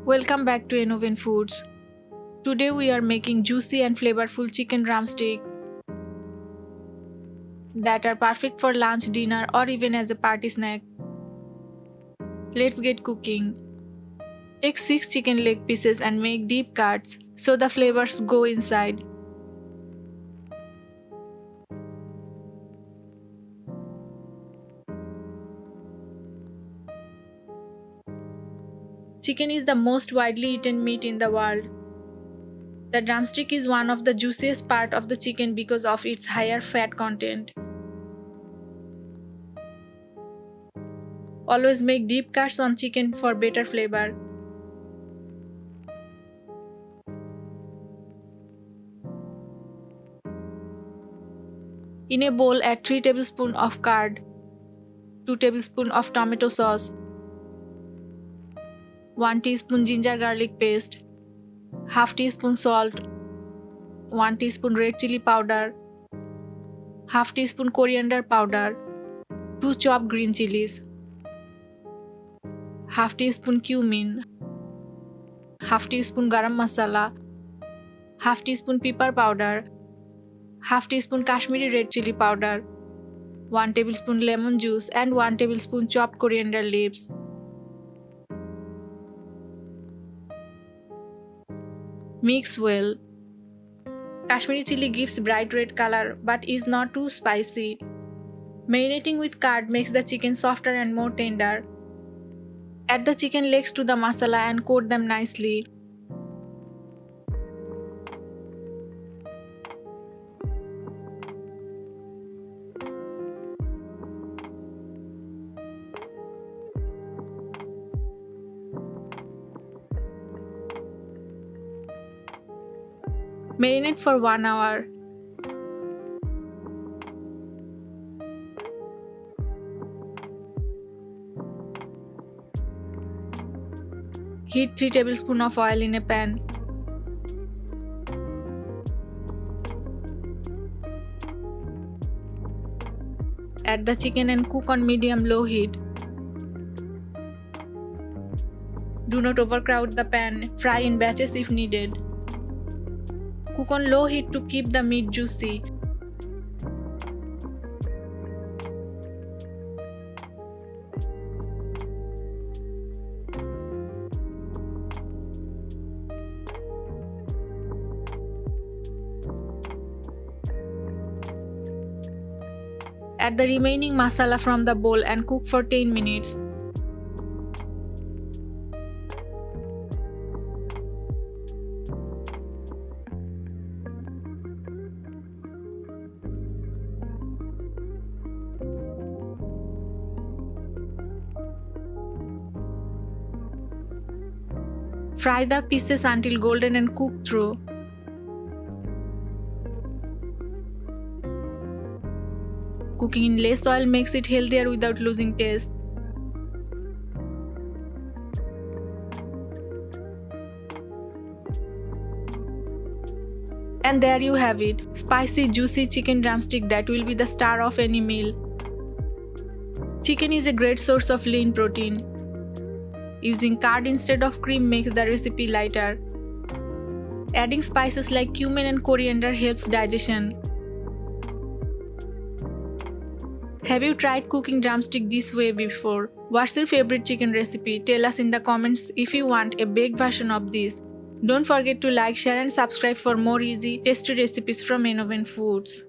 Welcome back to 𝙏𝙖𝙣𝙙𝙬 Foods. Today we are making juicy and flavorful chicken drumstick that are perfect for lunch, dinner or even as a party snack. Let's get cooking. Take 6 chicken leg pieces and make deep cuts so the flavors go inside. Chicken is the most widely eaten meat in the world. The drumstick is one of the juiciest part of the chicken because of its higher fat content. Always make deep cuts on chicken for better flavor. In a bowl, add 3 tablespoons of curd, 2 tablespoons of tomato sauce, 1 teaspoon ginger garlic paste, half teaspoon salt, 1 teaspoon red chili powder, half teaspoon coriander powder, 2 chopped green chilies, half teaspoon cumin, half teaspoon garam masala, half teaspoon pepper powder, half teaspoon Kashmiri red chili powder, 1 tablespoon lemon juice and 1 tablespoon chopped coriander leaves. Mix well. Kashmiri chili gives bright red color but is not too spicy. Marinating with curd makes the chicken softer and more tender. Add the chicken legs to the masala and coat them nicely. Marinate for 1 hour. Heat 3 tablespoons of oil in a pan. Add the chicken and cook on medium-low heat. Do not overcrowd the pan. Fry in batches if needed. Cook on low heat to keep the meat juicy. Add the remaining masala from the bowl and cook for 10 minutes. Fry the pieces until golden and cook through. Cooking in less oil makes it healthier without losing taste. And there you have it, spicy, juicy chicken drumstick that will be the star of any meal. Chicken is a great source of lean protein. Using curd instead of cream makes the recipe lighter. Adding spices like cumin and coriander helps digestion. Have you tried cooking drumstick this way before? What's your favorite chicken recipe? Tell us in the comments if you want a baked version of this. Don't forget to like, share and subscribe for more easy, tasty recipes from 𝙏𝙖𝙣𝙀 Foods.